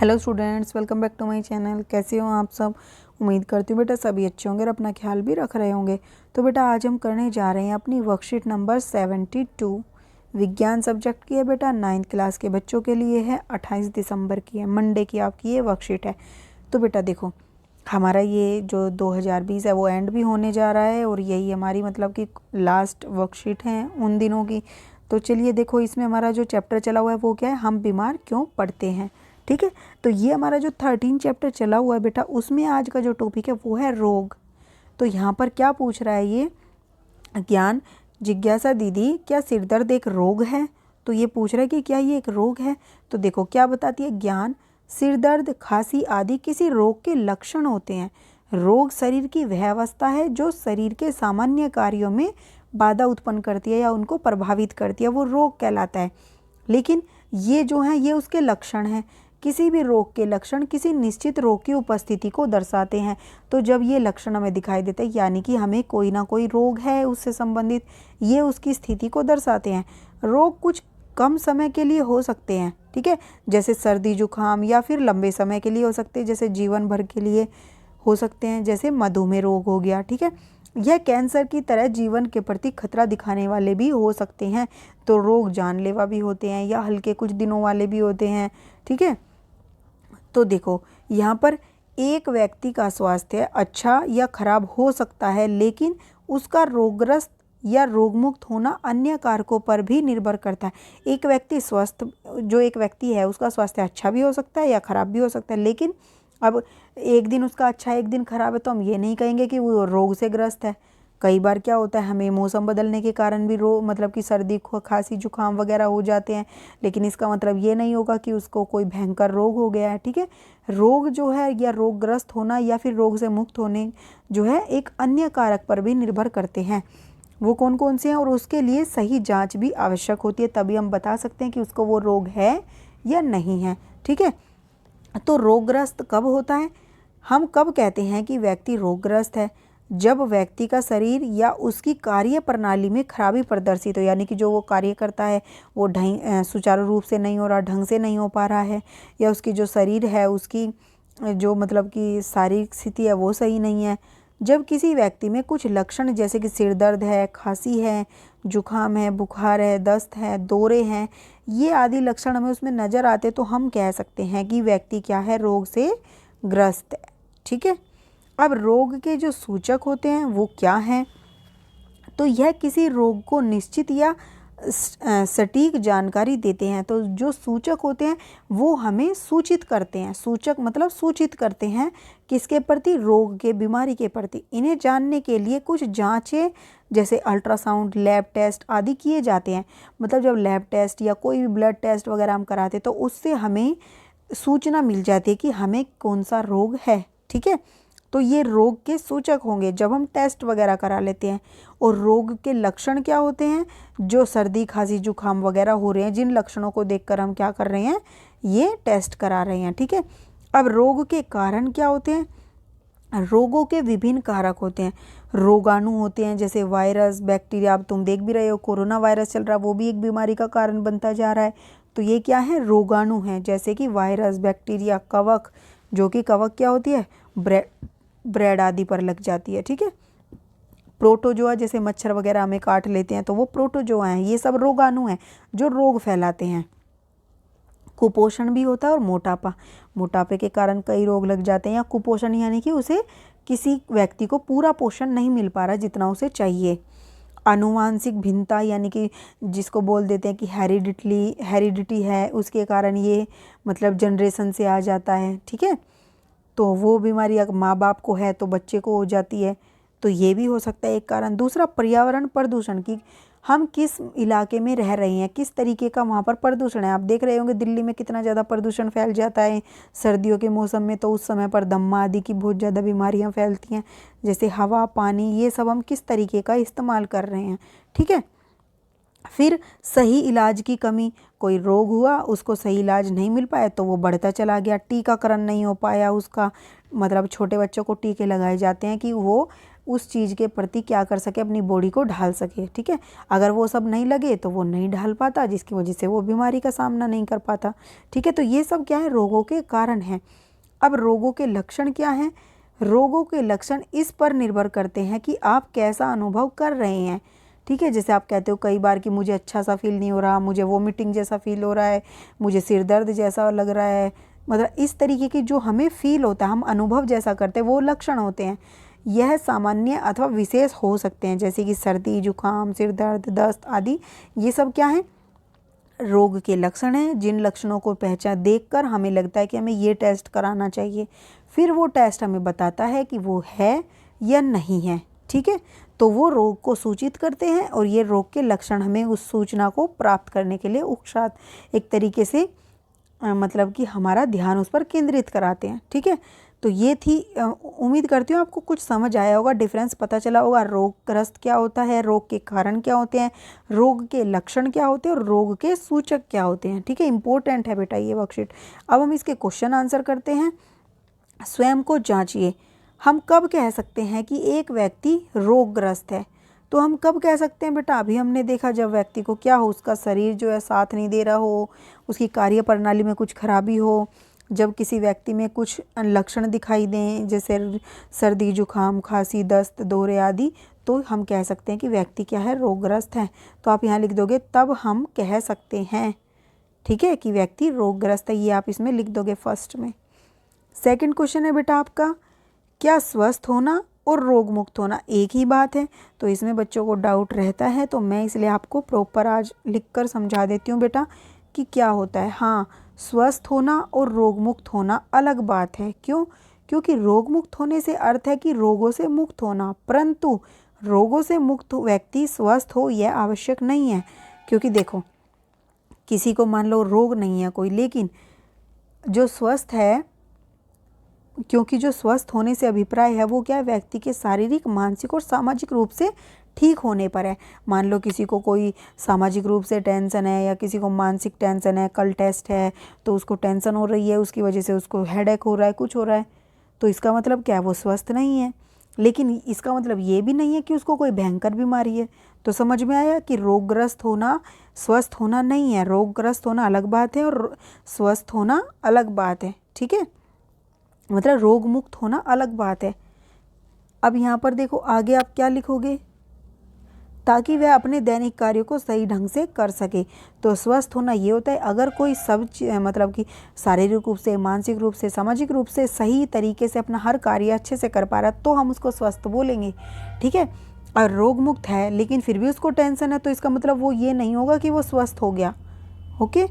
Hello students, welcome back to my channel. कैसे हो आप सब? उम्मीद करती हूँ बेटा सभी अच्छे होंगे और अपना ख्याल भी रख रहे होंगे। तो बेटा आज हम करने जा रहे हैं अपनी वर्कशीट नंबर 72। विज्ञान सब्जेक्ट की है बेटा, 9th क्लास के बच्चों के लिए है। 28 दिसंबर की है, मंडे की आपकी ये वर्कशीट है। तो बेटा देखो, हमारा ये जो 2020 है वो एंड भी होने जा रहा है और यही हमारी मतलब कि लास्ट वर्कशीट है उन दिनों की। तो चलिए देखो, इसमें हमारा जो चैप्टर चला हुआ है वो क्या है, हम बीमार क्यों पड़ते हैं। ठीक है, तो ये हमारा जो 13 चैप्टर चला हुआ है बेटा, उसमें आज का जो टॉपिक है वो है रोग। तो यहाँ पर क्या पूछ रहा है ये ज्ञान जिज्ञासा दीदी, क्या सिरदर्द एक रोग है? तो ये पूछ रहा है कि क्या ये एक रोग है। तो देखो क्या बताती है ज्ञान, सिरदर्द खांसी आदि किसी रोग के लक्षण होते हैं। रोग शरीर की वह अवस्था है जो शरीर के सामान्य कार्यों में बाधा उत्पन्न करती है या उनको प्रभावित करती है, वो रोग कहलाता है। लेकिन ये जो है ये उसके लक्षण हैं। किसी भी रोग के लक्षण किसी निश्चित रोग की उपस्थिति को दर्शाते हैं। तो जब ये लक्षण हमें दिखाई देते हैं यानी कि हमें कोई ना कोई रोग है उससे संबंधित, ये उसकी स्थिति को दर्शाते हैं। रोग कुछ कम समय के लिए हो सकते हैं, ठीक है, जैसे सर्दी जुकाम, या फिर लंबे समय के लिए हो सकते हैं जैसे जीवन भर के लिए हो सकते हैं, जैसे मधुमेह रोग हो गया। ठीक है, यह कैंसर की तरह जीवन के प्रति खतरा दिखाने वाले भी हो सकते हैं। तो रोग जानलेवा भी होते हैं या हल्के कुछ दिनों वाले भी होते हैं। ठीक है, तो देखो यहाँ पर एक व्यक्ति का स्वास्थ्य अच्छा या खराब हो सकता है, लेकिन उसका रोगग्रस्त या रोगमुक्त होना अन्य कारकों पर भी निर्भर करता है। एक व्यक्ति जो एक व्यक्ति है उसका स्वास्थ्य अच्छा भी हो सकता है या खराब भी हो सकता है, लेकिन अब एक दिन उसका अच्छा एक दिन खराब है तो हम ये नहीं कहेंगे कि वो रोग से ग्रस्त है। कई बार क्या होता है, हमें मौसम बदलने के कारण भी मतलब कि सर्दी खांसी जुकाम वगैरह हो जाते हैं, लेकिन इसका मतलब ये नहीं होगा कि उसको कोई भयंकर रोग हो गया है। ठीक है, रोग जो है या रोगग्रस्त होना या फिर रोग से मुक्त होने जो है एक अन्य कारक पर भी निर्भर करते हैं। वो कौन कौन से हैं और उसके लिए सही जांच भी आवश्यक होती है, तभी हम बता सकते हैं कि उसको वो रोग है या नहीं है। ठीक है, तो रोगग्रस्त कब होता है, हम कब कहते हैं कि व्यक्ति रोगग्रस्त है? जब व्यक्ति का शरीर या उसकी कार्य प्रणाली में खराबी प्रदर्शित हो, यानी कि जो वो कार्य करता है वो सुचारू रूप से नहीं हो रहा, ढंग से नहीं हो पा रहा है, या उसकी जो शरीर है उसकी जो मतलब कि शारीरिक स्थिति है वो सही नहीं है। जब किसी व्यक्ति में कुछ लक्षण जैसे कि सिर दर्द है, खांसी है, जुकाम है, बुखार है, दस्त है, दौरे हैं, ये आदि लक्षण हमें उसमें नज़र आते तो हम कह सकते हैं कि व्यक्ति क्या है, रोग से ग्रस्त है। ठीक है, अब रोग के जो सूचक होते हैं वो क्या हैं? तो यह किसी रोग को निश्चित या सटीक जानकारी देते हैं। तो जो सूचक होते हैं वो हमें सूचित करते हैं। सूचक मतलब सूचित करते हैं किसके प्रति, रोग के, बीमारी के प्रति। इन्हें जानने के लिए कुछ जांचें जैसे अल्ट्रासाउंड, लैब टेस्ट आदि किए जाते हैं। मतलब जब लैब टेस्ट या कोई भी ब्लड टेस्ट वगैरह हम कराते तो उससे हमें सूचना मिल जाती है कि हमें कौन सा रोग है। ठीक है, तो ये रोग के सूचक होंगे जब हम टेस्ट वगैरह करा लेते हैं। और रोग के लक्षण क्या होते हैं? जो सर्दी खांसी जुकाम वगैरह हो रहे हैं, जिन लक्षणों को देखकर हम क्या कर रहे हैं, ये टेस्ट करा रहे हैं। ठीक है, अब रोग के कारण क्या होते हैं? रोगों के विभिन्न कारक होते हैं, रोगाणु होते हैं, जैसे वायरस, बैक्टीरिया। अब तुम देख भी रहे हो कोरोना वायरस चल रहा है, वो भी एक बीमारी का कारण बनता जा रहा है। तो ये क्या है, रोगाणु हैं, जैसे कि वायरस, बैक्टीरिया, कवक, जो कि कवक क्या होती है, ब्रेड आदि पर लग जाती है। ठीक है, प्रोटोजोआ, जैसे मच्छर वगैरह हमें काट लेते हैं तो वो प्रोटोजोआ हैं। ये सब रोगाणु हैं जो रोग फैलाते हैं। कुपोषण भी होता है और मोटापे के कारण कई रोग लग जाते हैं। या कुपोषण यानी कि उसे किसी व्यक्ति को पूरा पोषण नहीं मिल पा रहा जितना उसे चाहिए। आनुवांशिक भिन्नता यानी कि जिसको बोल देते हैं कि हेरिडिटी है, उसके कारण ये मतलब जनरेशन से आ जाता है। ठीक है, तो वो बीमारी अगर माँ बाप को है तो बच्चे को हो जाती है, तो ये भी हो सकता है एक कारण। दूसरा, पर्यावरण प्रदूषण की, हम किस इलाके में रह रहे हैं, किस तरीके का वहाँ पर प्रदूषण है। आप देख रहे होंगे दिल्ली में कितना ज़्यादा प्रदूषण फैल जाता है सर्दियों के मौसम में, तो उस समय पर दम्मा आदि की बहुत ज़्यादा बीमारियाँ फैलती हैं, जैसे हवा, पानी, ये सब हम किस तरीके का इस्तेमाल कर रहे हैं। ठीक है, फिर सही इलाज की कमी, कोई रोग हुआ उसको सही इलाज नहीं मिल पाया तो वो बढ़ता चला गया। टीकाकरण नहीं हो पाया उसका, मतलब छोटे बच्चों को टीके लगाए जाते हैं कि वो उस चीज़ के प्रति क्या कर सके, अपनी बॉडी को ढाल सके। ठीक है, अगर वो सब नहीं लगे तो वो नहीं ढाल पाता, जिसकी वजह से वो बीमारी का सामना नहीं कर पाता। ठीक है, तो ये सब क्या है, रोगों के कारण हैं। अब रोगों के लक्षण क्या हैं? रोगों के लक्षण इस पर निर्भर करते हैं कि आप कैसा अनुभव कर रहे हैं। ठीक है, जैसे आप कहते हो कई बार कि मुझे अच्छा सा फील नहीं हो रहा, मुझे वोमिटिंग जैसा फील हो रहा है, मुझे सिर दर्द जैसा लग रहा है, मतलब इस तरीके की जो हमें फील होता है, हम अनुभव जैसा करते हैं, वो लक्षण होते हैं। यह सामान्य अथवा विशेष हो सकते हैं, जैसे कि सर्दी, जुकाम, सिर दर्द, दस्त आदि। ये सब क्या है, रोग के लक्षण हैं, जिन लक्षणों को पहचान देखकर हमें लगता है कि हमें ये टेस्ट कराना चाहिए। फिर वो टेस्ट हमें बताता है कि वो है या नहीं है। ठीक है, तो वो रोग को सूचित करते हैं और ये रोग के लक्षण हमें उस सूचना को प्राप्त करने के लिए उत्साह एक तरीके से मतलब कि हमारा ध्यान उस पर केंद्रित कराते हैं। ठीक है, तो ये थी, उम्मीद करती हूँ आपको कुछ समझ आया होगा, डिफरेंस पता चला होगा, रोगग्रस्त क्या होता है, रोग के कारण क्या होते हैं, रोग के लक्षण क्या होते हैं और रोग के सूचक क्या होते हैं। ठीक है, इंपॉर्टेंट है बेटा ये वर्कशीट। अब हम इसके क्वेश्चन आंसर करते हैं। स्वयं को जांचिए। हम कब कह सकते हैं कि एक व्यक्ति रोगग्रस्त है? तो हम कब कह सकते हैं बेटा? अभी हमने देखा जब व्यक्ति को क्या हो, उसका शरीर जो है साथ नहीं दे रहा हो, उसकी कार्य प्रणाली में कुछ खराबी हो, जब किसी व्यक्ति में कुछ लक्षण दिखाई दें जैसे सर्दी, जुकाम, खांसी, दस्त, दौरे आदि, तो हम कह सकते हैं कि व्यक्ति क्या है, रोगग्रस्त है। तो आप यहाँ लिख दोगे तब हम कह सकते हैं, ठीक है, कि व्यक्ति रोगग्रस्त है। ये आप इसमें लिख दोगे फर्स्ट में। सेकंड क्वेश्चन है बेटा आपका, क्या स्वस्थ होना और रोग मुक्त होना एक ही बात है? तो इसमें बच्चों को डाउट रहता है, तो मैं इसलिए आपको प्रॉपर आज लिखकर समझा देती हूँ बेटा कि क्या होता है। हाँ, स्वस्थ होना और रोग मुक्त होना अलग बात है। क्यों? क्योंकि रोग मुक्त होने से अर्थ है कि रोगों से मुक्त होना, परंतु रोगों से मुक्त व्यक्ति स्वस्थ हो यह आवश्यक नहीं है। क्योंकि देखो, किसी को मान लो रोग नहीं है कोई, लेकिन जो स्वस्थ है, क्योंकि जो स्वस्थ होने से अभिप्राय है वो क्या है, व्यक्ति के शारीरिक, मानसिक और सामाजिक रूप से ठीक होने पर है। मान लो किसी को कोई सामाजिक रूप से टेंशन है या किसी को मानसिक टेंशन है, कल टेस्ट है तो उसको टेंशन हो रही है, उसकी वजह से उसको हेडेक हो रहा है, कुछ हो रहा है, तो इसका मतलब क्या है, वो स्वस्थ नहीं है। लेकिन इसका मतलब ये भी नहीं है कि उसको कोई भयंकर बीमारी है। तो समझ में आया कि रोगग्रस्त होना स्वस्थ होना नहीं है। रोगग्रस्त होना अलग बात है और स्वस्थ होना अलग बात है। ठीक है, मतलब रोग मुक्त होना अलग बात है। अब यहाँ पर देखो आगे आप क्या लिखोगे, ताकि वह अपने दैनिक कार्यों को सही ढंग से कर सके। तो स्वस्थ होना ये होता है अगर कोई सब मतलब कि शारीरिक रूप से, मानसिक रूप से, सामाजिक रूप से सही तरीके से अपना हर कार्य अच्छे से कर पा रहा है तो हम उसको स्वस्थ बोलेंगे। ठीक है, और रोग मुक्त है लेकिन फिर भी उसको टेंशन है तो इसका मतलब वो ये नहीं होगा कि वो स्वस्थ हो गया। ओके,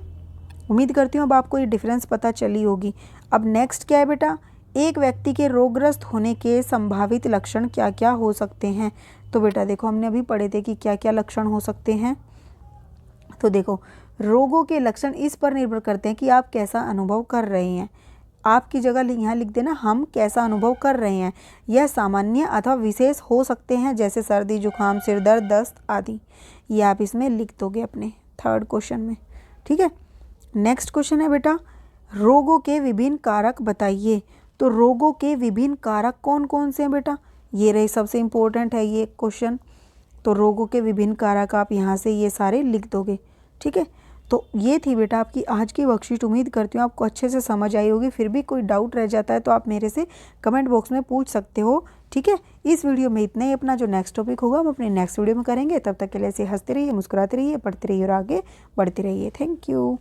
उम्मीद करती हूँ अब आपको ये डिफरेंस पता चली होगी। अब नेक्स्ट क्या है बेटा, एक व्यक्ति के रोगग्रस्त होने के संभावित लक्षण क्या क्या हो सकते हैं? तो बेटा देखो, हमने अभी पढ़े थे कि क्या क्या लक्षण हो सकते हैं। तो देखो, रोगों के लक्षण इस पर निर्भर करते हैं कि आप कैसा अनुभव कर रहे हैं। आपकी जगह यहाँ लिख देना, हम कैसा अनुभव कर रहे हैं। यह सामान्य अथवा विशेष हो सकते हैं, जैसे सर्दी, जुकाम, सिर दर्द, दस्त आदि। ये आप इसमें लिख दोगे अपने थर्ड क्वेश्चन में। ठीक है, नेक्स्ट क्वेश्चन है बेटा, रोगों के विभिन्न कारक बताइए। तो रोगों के विभिन्न कारक कौन कौन से हैं बेटा? ये रहे, सबसे इम्पोर्टेंट है ये क्वेश्चन। तो रोगों के विभिन्न कारक आप यहाँ से ये सारे लिख दोगे। ठीक है, तो ये थी बेटा आपकी आज की वर्कशीट। उम्मीद करती हूँ आपको अच्छे से समझ आई होगी। फिर भी कोई डाउट रह जाता है तो आप मेरे से कमेंट बॉक्स में पूछ सकते हो। ठीक है, इस वीडियो में इतना ही। अपना जो नेक्स्ट टॉपिक होगा हम अपने नेक्स्ट वीडियो में करेंगे। तब तक के लिए ऐसे हंसते रहिए, मुस्कुराते रहिए, पढ़ते रहिए और आगे बढ़ते रहिए। Thank you.